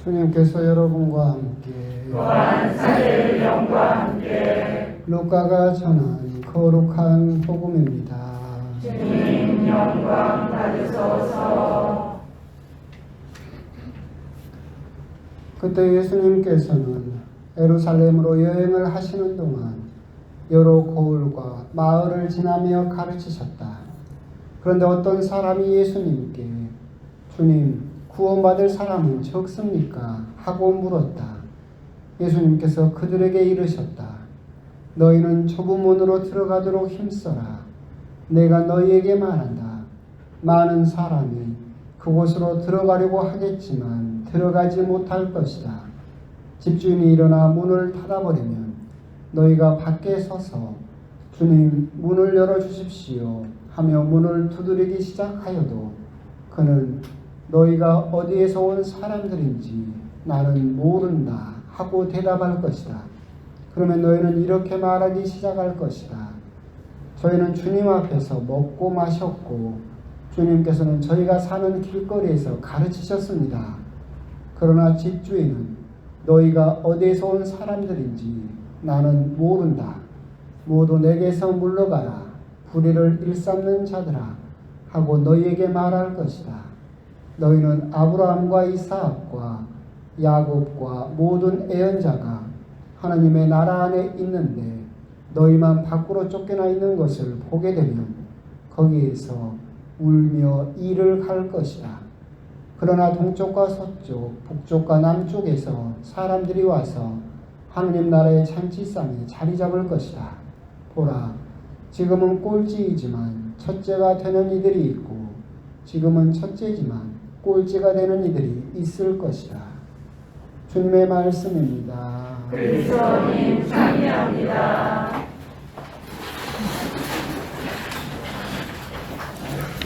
주님께서 여러분과 함께 또한 사제의 영과 함께 루카가 전한 거룩한 복음입니다. 주님 영광 받으소서. 그때 예수님께서는 예루살렘으로 여행을 하시는 동안 여러 고을과 마을을 지나며 가르치셨다. 그런데 어떤 사람이 예수님께 주님, 구원받을 사람은 적습니까? 하고 물었다. 예수님께서 그들에게 이르셨다. 너희는 좁은 문으로 들어가도록 힘써라. 내가 너희에게 말한다. 많은 사람이 그곳으로 들어가려고 하겠지만 들어가지 못할 것이다. 집주인이 일어나 문을 닫아버리면 너희가 밖에 서서 주님, 문을 열어주십시오 하며 문을 두드리기 시작하여도 그는 너희가 어디에서 온 사람들인지 나는 모른다 하고 대답할 것이다. 그러면 너희는 이렇게 말하기 시작할 것이다. 저희는 주님 앞에서 먹고 마셨고 주님께서는 저희가 사는 길거리에서 가르치셨습니다. 그러나 집주인은 너희가 어디에서 온 사람들인지 나는 모른다. 모두 내게서 물러가라. 불의를 일삼는 자들아 하고 너희에게 말할 것이다. 너희는 아브라함과 이삭과 야곱과 모든 애언자가 하나님의 나라 안에 있는데 너희만 밖으로 쫓겨나 있는 것을 보게 되면 거기에서 울며 이를 갈 것이다. 그러나 동쪽과 서쪽, 북쪽과 남쪽에서 사람들이 와서 하느님 나라의 잔치상에 자리 잡을 것이다. 보라, 지금은 꼴찌이지만 첫째가 되는 이들이 있고 지금은 첫째지만 꼴찌가 되는 이들이 있을 것이다. 주님의 말씀입니다. 그리스도님 찬양합니다.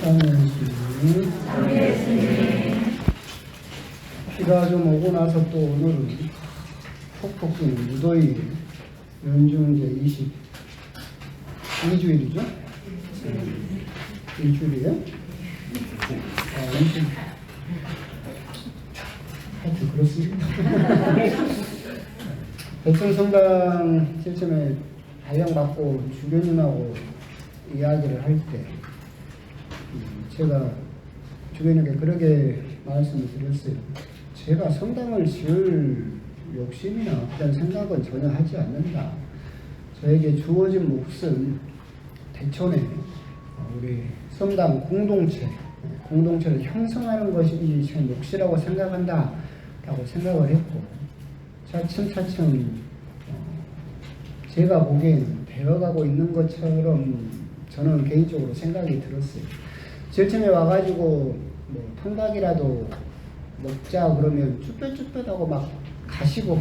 아멘. 예수님. 비가 좀 오고 나서 또 오늘은 폭폭 긴 무더위 연중 이제 22주일이죠? 일주일이에요? 일주일. 하여튼 그렇습니다. 대천성당 제일 처음에 발령받고 주변인하고 이야기를 할 때 제가 주변에게 그렇게 말씀을 드렸어요. 제가 성당을 지을 욕심이나 그런 생각은 전혀 하지 않는다. 저에게 주어진 몫은 대천에 우리 성당 공동체를 형성하는 것이 제 몫이라고 생각한다 라고 생각을 했고 차츰차츰 제가 보기에는 되어가고 있는 것처럼 저는 개인적으로 생각이 들었어요. 제일 처음에 와가지고 뭐 통닭이라도 먹자 그러면 쭈뼛쭈뼛하고 막 가시고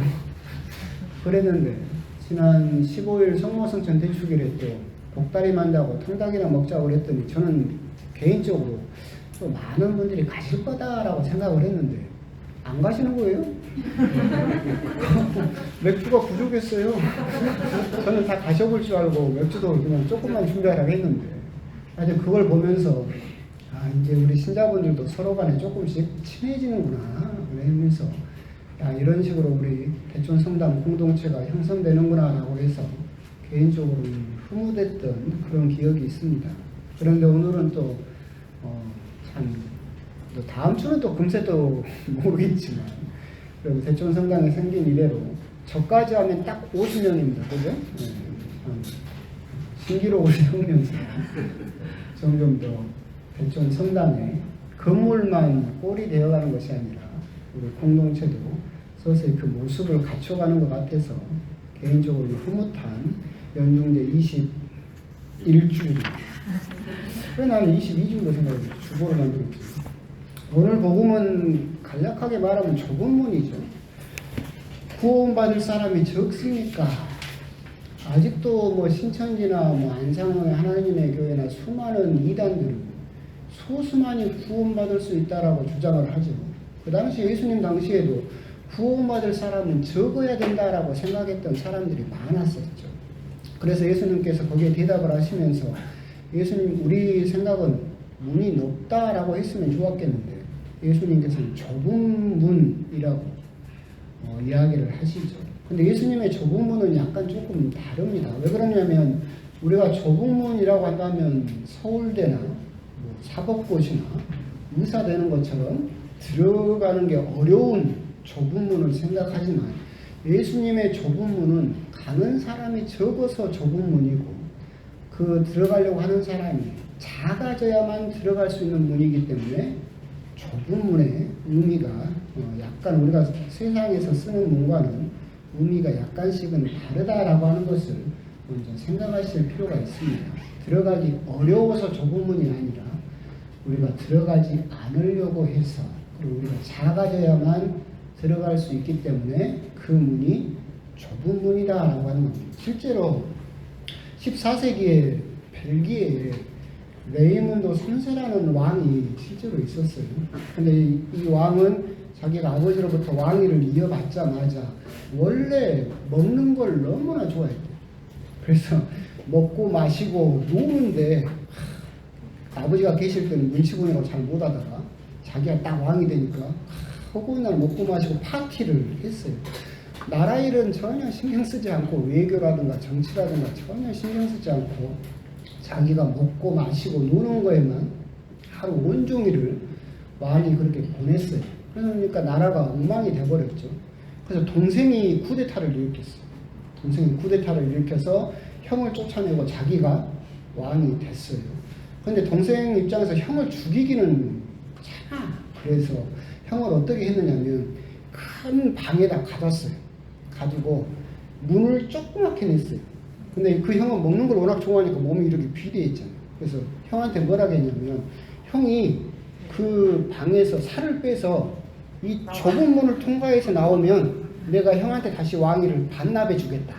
그랬는데 지난 15일 성모성천 대축일에 또 복다리 만다고 통닭이나 먹자고 그랬더니 저는 개인적으로 또 많은 분들이 가실 거다라고 생각을 했는데 안 가시는 거예요? 맥주가 부족했어요. 저는 다 가셔볼 줄 알고 맥주도 그냥 조금만 준비하라고 했는데 하여튼 그걸 보면서 이제 우리 신자분들도 서로 간에 조금씩 친해지는구나 그러면서 이런 식으로 우리 대천 성당 공동체가 형성되는구나 라고 해서 개인적으로 흐뭇했던 그런 기억이 있습니다. 그런데 오늘은 또 다음 주는 또 금세 또 모르겠지만 그리고 대천 성당이 생긴 이래로 저까지 하면 딱 50명입니다. 그죠? 신기록을 세우면서 점점 더 대천 성당의 건물만 꼴이 되어가는 것이 아니라 우리 공동체도 서서히 그 모습을 갖춰가는 것 같아서 개인적으로 흐뭇한 연중제 21주입니다. 왜 나는 22주로 생각해요? 주보를 만들었지. 오늘 복음은 간략하게 말하면 좁은 문이죠. 구원받을 사람이 적습니까? 아직도 뭐 신천지나 뭐 안상의 하나님의 교회나 수많은 이단들은 소수만이 구원받을 수 있다라고 주장을 하죠. 그 당시 예수님 당시에도 구원받을 사람은 적어야 된다라고 생각했던 사람들이 많았었죠. 그래서 예수님께서 거기에 대답을 하시면서 예수님 우리 생각은 문이 높다라고 했으면 좋았겠는데 예수님께서는 좁은 문이라고 이야기를 하시죠. 근데 예수님의 좁은 문은 약간 조금 다릅니다. 왜 그러냐면 우리가 좁은 문이라고 한다면 서울대나 뭐 사법고시나 의사 되는 것처럼 들어가는 게 어려운 좁은 문을 생각하지만 예수님의 좁은 문은 가는 사람이 적어서 좁은 문이고 그 들어가려고 하는 사람이 작아져야만 들어갈 수 있는 문이기 때문에 좁은 문의 의미가 약간 우리가 세상에서 쓰는 문과는 의미가 약간씩은 다르다라고 하는 것을 먼저 생각하실 필요가 있습니다. 들어가기 어려워서 좁은 문이 아니라 우리가 들어가지 않으려고 해서 그리고 우리가 작아져야만 들어갈 수 있기 때문에 그 문이 좁은 문이다라고 하는 겁니다. 실제로 14세기에 벨기에에 레이문드 3세라는 왕이 실제로 있었어요. 근데 이 왕은 자기가 아버지로부터 왕위를 이어받자마자 원래 먹는 걸 너무나 좋아했대요. 그래서 먹고 마시고 노는데 아버지가 계실 때는 눈치 보느라고 잘 못하다가 자기가 딱 왕이 되니까 허구날 먹고 마시고 파티를 했어요. 나라 일은 전혀 신경 쓰지 않고 외교라든가 정치라든가 전혀 신경 쓰지 않고 자기가 먹고 마시고 노는 거에만 하루 온종일을 왕이 그렇게 보냈어요. 그러니까 나라가 엉망이 돼버렸죠. 그래서 동생이 쿠데타를 일으켰어요. 동생이 쿠데타를 일으켜서 형을 쫓아내고 자기가 왕이 됐어요. 그런데 동생 입장에서 형을 죽이기는 참 그래서 형을 어떻게 했느냐면 큰 방에다 가뒀어요. 가지고 문을 조그맣게 냈어요. 근데 그 형은 먹는 걸 워낙 좋아하니까 몸이 이렇게 비대했잖아요. 그래서 형한테 뭐라고 했냐면 형이 그 방에서 살을 빼서 이 좁은 문을 통과해서 나오면 내가 형한테 다시 왕위를 반납해 주겠다.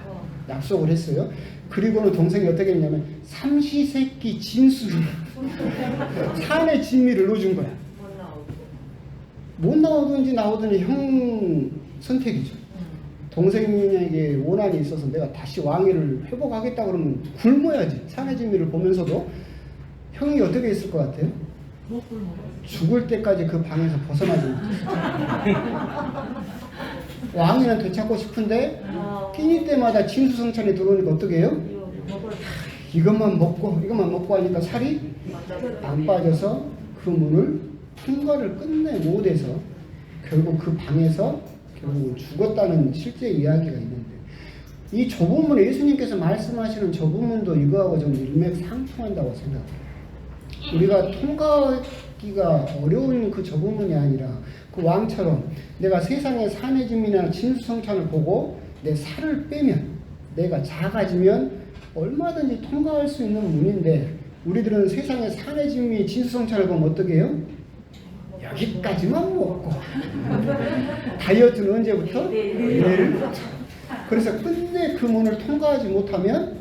약속을 했어요. 그리고는 동생이 어떻게 했냐면 삼시세끼 진수 산의 진미를 넣어준 거야. 못 나오든지 나오든지 형 선택이죠. 동생에게 원한이 있어서 내가 다시 왕위를 회복하겠다 그러면 굶어야지. 산의 진미를 보면서도 형이 어떻게 했을 것 같아요? 죽을 때까지 그 방에서 벗어나지 못했어요. 왕위는 되찾고 싶은데 끼니 때마다 진수성찬이 들어오니까 어떻게 해요? 이것만 먹고 하니까 살이 안 빠져서 그 문을 통과를 끝내 못해서 결국 그 방에서 결국 죽었다는 실제 이야기가 있는데 이 좁은 문 예수님께서 말씀하시는 좁은 문도 이거하고 좀 일맥상통한다고 생각해요. 우리가 통과하기가 어려운 그 좁은 문이 아니라 그 왕처럼 내가 세상의 산의 진미나 진수성찬을 보고 내 살을 빼면 내가 작아지면 얼마든지 통과할 수 있는 문인데 우리들은 세상의 산의 진미 진수성찬을 보면 어떻게 해요? 여기까지만 먹고 다이어트는 언제부터? 내일부터. 그래서 끝내 그 문을 통과하지 못하면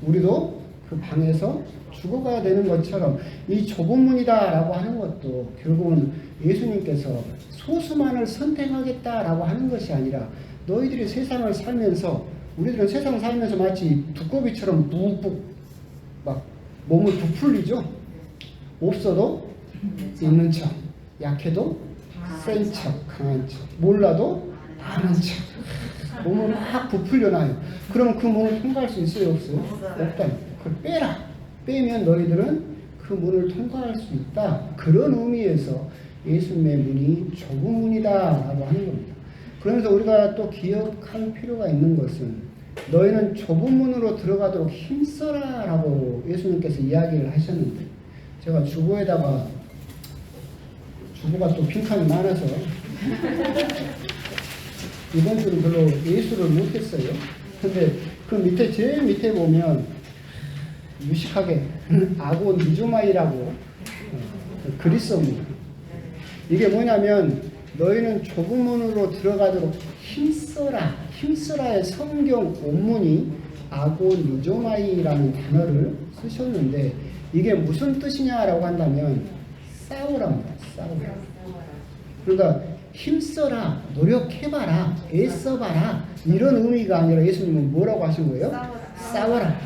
우리도 그 방에서 죽어가야 되는 것처럼 이 좁은 문이다라고 하는 것도 결국은 예수님께서 소수만을 선택하겠다라고 하는 것이 아니라 너희들이 세상을 살면서 우리들은 세상 살면서 마치 두꺼비처럼 묵묵 막 몸을 부풀리죠. 없어도 있는 척, 약해도 센 척, 강한 척, 몰라도 아는 척 몸을 막 부풀려놔요. 그러면 그 문을 통과할 수 있어요? 없어요? 없다. 그걸 빼라. 빼면 너희들은 그 문을 통과할 수 있다. 그런 의미에서 예수님의 문이 좁은 문이다라고 하는 겁니다. 그러면서 우리가 또 기억할 필요가 있는 것은 너희는 좁은 문으로 들어가도록 힘써라라고 예수님께서 이야기를 하셨는데 제가 주보에다가 주보가 또 빈칸이 많아서 이번 주는 별로 예수를 못했어요. 근데 그 밑에 제일 밑에 보면 유식하게 아고 니조마이라고 그리스어입니다. 이게 뭐냐면 너희는 좁은 문으로 들어가도록 힘써라. 힘써라의 성경 원문이 아고 니조마이라는 단어를 쓰셨는데 이게 무슨 뜻이냐라고 한다면 싸우랍니다. 싸우라. 그러니까 힘써라, 노력해봐라, 애써봐라 이런 의미가 아니라 예수님은 뭐라고 하신 거예요? 싸워라.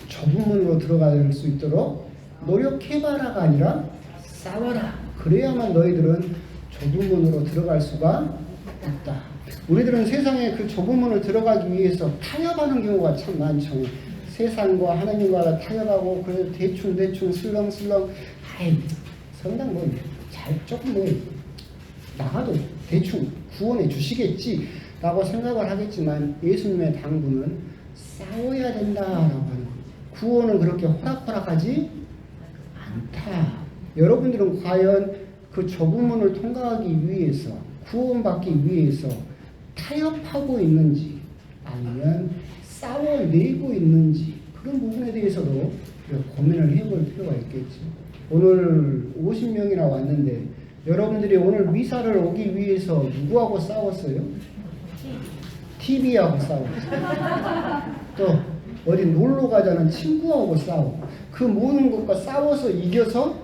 좁은 문으로 들어갈 수 있도록 노력해봐라가 아니라 싸워라. 그래야만 너희들은 좁은 문으로 들어갈 수가 있다. 우리들은 세상에 그 좁은 문을 들어가기 위해서 타협하는 경우가 참 많죠. 세상과 하나님과 타협하고 그래서 대충 슬렁슬렁 성당 조금 나가도 대충 구원해 주시겠지 라고 생각을 하겠지만 예수님의 당부는 싸워야 된다라고 하는 거예요. 구원은 그렇게 호락호락하지 않다. 여러분들은 과연 그 좁은 문을 통과하기 위해서 구원받기 위해서 타협하고 있는지 아니면 싸워내고 있는지 그런 부분에 대해서도 고민을 해볼 필요가 있겠죠. 오늘 50명이나 왔는데 여러분들이 오늘 미사를 오기 위해서 누구하고 싸웠어요? TV하고 싸웠어요. 또 어디 놀러 가자는 친구하고 싸우고 그 모든 것과 싸워서 이겨서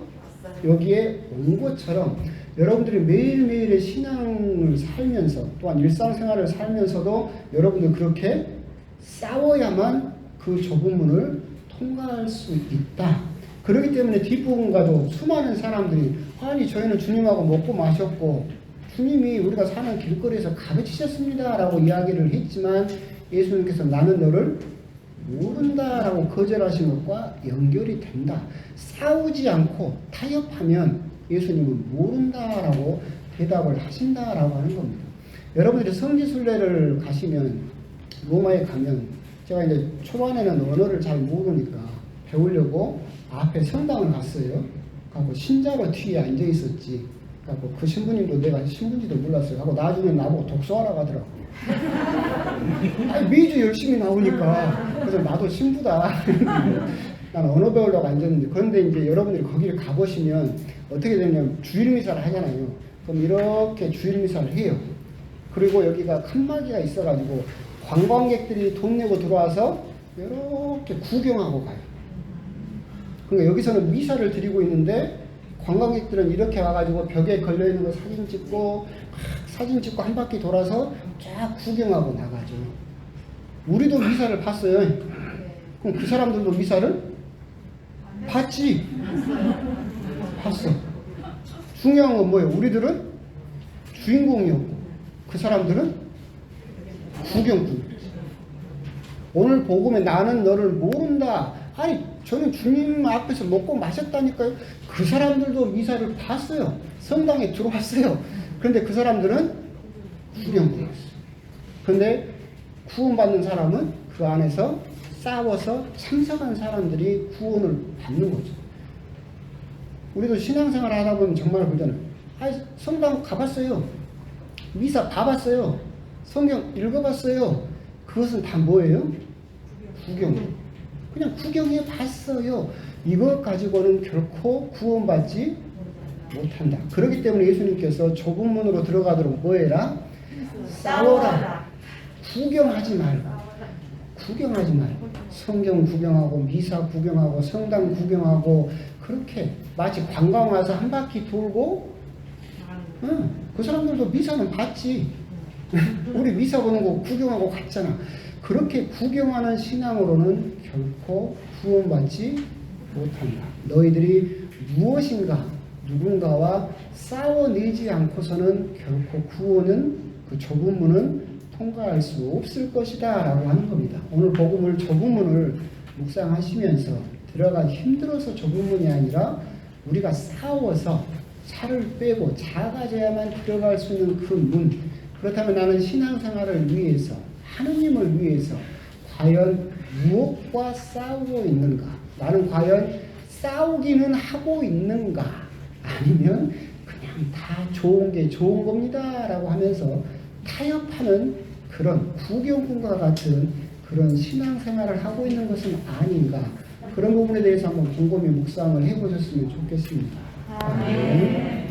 여기에 온 것처럼 여러분들이 매일매일의 신앙을 살면서 또한 일상생활을 살면서도 여러분들 그렇게 싸워야만 그 좁은 문을 통과할 수 있다. 그렇기 때문에 뒷부분 가도 수많은 사람들이 아니 저희는 주님하고 먹고 마셨고 주님이 우리가 사는 길거리에서 가르치셨습니다 라고 이야기를 했지만 예수님께서 나는 너를 모른다라고 거절하신 것과 연결이 된다. 싸우지 않고 타협하면 예수님은 모른다라고 대답을 하신다라고 하는 겁니다. 여러분들이 성지순례를 가시면 로마에 가면 제가 이제 초반에는 언어를 잘 모르니까 배우려고 앞에 성당을 갔어요. 하고 신자로 뒤에 앉아 있었지. 하고 그 신부님도 내가 신부인지도 몰랐어요. 하고 나중에 나보고 독서하라고 하더라고. 아니, 매주 열심히 나오니까 그래서 나도 신부다. 난 언어 배우려고 앉았는데 그런데 이제 여러분들이 거기를 가보시면 어떻게 되냐면 주일미사를 하잖아요. 그럼 이렇게 주일미사를 해요. 그리고 여기가 칸막이가 있어가지고 관광객들이 돈 내고 들어와서 이렇게 구경하고 가요. 그러니까 여기서는 미사를 드리고 있는데 관광객들은 이렇게 와가지고 벽에 걸려있는 거 사진 찍고 한 바퀴 돌아서 쫙 구경하고 나가죠. 우리도 미사를 봤어요. 그럼 그 사람들도 미사를 봤지. 봤어. 중요한 건 뭐예요? 우리들은 주인공이었고 그 사람들은 구경꾼. 오늘 복음에 나는 너를 모른다. 아니 저는 주님 앞에서 먹고 마셨다니까요. 그 사람들도 미사를 봤어요. 성당에 들어왔어요. 그런데 그 사람들은 구경꾼이었어요. 그런데 구원받는 사람은 그 안에서 싸워서 참석한 사람들이 구원을 받는 거죠. 우리도 신앙생활 하다 보면 정말 그러잖아요. 성당 가봤어요. 미사 봐봤어요. 성경 읽어봤어요. 그것은 다 뭐예요? 구경. 그냥 구경해 봤어요. 이것 가지고는 결코 구원받지 못한다. 그렇기 때문에 예수님께서 좁은 문으로 들어가도록 뭐해라? 싸워라. 구경하지 말고. 구경하지 말고. 성경 구경하고 미사 구경하고 성당 구경하고 그렇게 마치 관광 와서 한 바퀴 돌고 그 사람들도 미사는 봤지. 우리 미사 보는 거 구경하고 갔잖아. 그렇게 구경하는 신앙으로는 결코 구원받지 못한다. 너희들이 무엇인가 누군가와 싸워내지 않고서는 결코 구원은 그 좁은 문은 통과할 수 없을 것이다 라고 하는 겁니다. 오늘 복음을 좁은 문을 묵상하시면서 들어가기 힘들어서 좁은 문이 아니라 우리가 싸워서 살을 빼고 작아져야만 들어갈 수 있는 그 문. 그렇다면 나는 신앙생활을 위해서 하느님을 위해서 과연 무엇과 싸우고 있는가? 나는 과연 싸우기는 하고 있는가? 아니면 그냥 다 좋은 게 좋은 겁니다 라고 하면서 타협하는 그런 구경꾼과 같은 그런 신앙생활을 하고 있는 것은 아닌가? 그런 부분에 대해서 한번 곰곰이 묵상을 해보셨으면 좋겠습니다. 아멘.